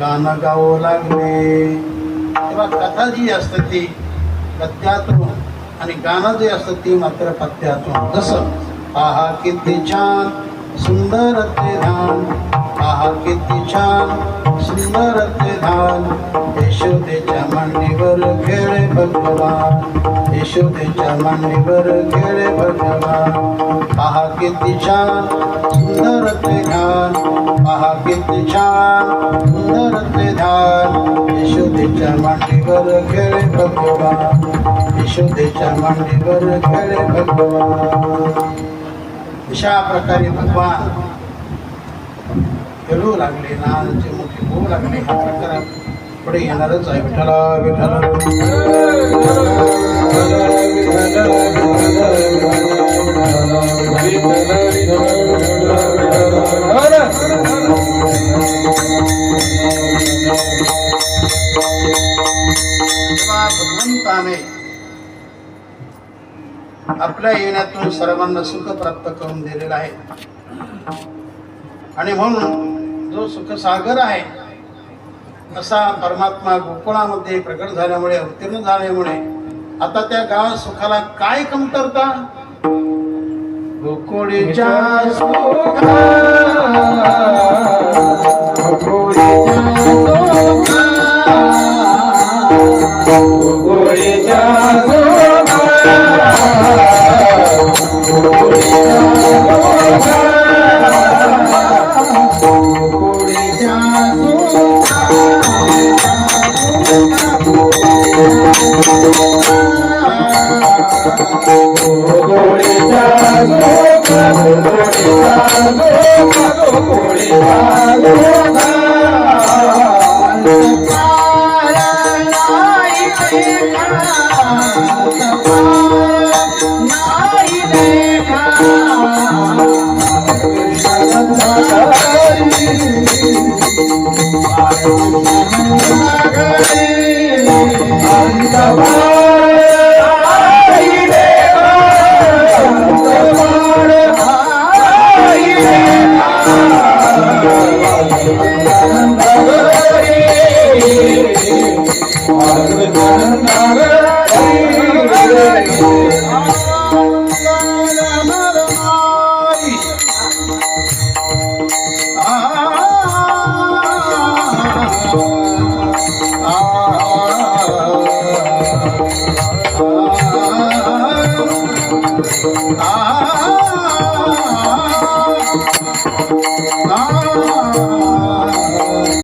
गाणं गावं लागले. तेव्हा कथा जी असते ती गद्यातून आणि गाणं जे असतं ती मात्र पद्यातून. जसं आहा किती छान सुंदर ते धान, आहा किती छान सुंदर ते धान, यशोदेच्या मांडीवर खेळे भगवान, यशोदेच्या मांडीवर खेळे भगवान. आहा किती छान सुंदर ते धान, आहा किती छान सुंदर ते धान, यशोदेच्या मांडीवर खेळे भगवान, यशोदेच्या मांडीवर खेळे भगवान. अशा प्रकारे भगवान खेळू लागले, लहानचे मोठे होऊ लागले. हा प्रकार पुढे येणारच आहे. विठ्ठला विठ्ठला भगवंताने आपल्या येण्यातून सर्वांना सुख प्राप्त करून दिलेलं आहे. आणि म्हणून जो सुखसागर आहे असा परमात्मा गोकुळामध्ये प्रकट झाल्यामुळे, अवतीर्ण झाल्यामुळे आता त्या गावात सुखाला काय कमतरता. गोकुळीच्या सुखा,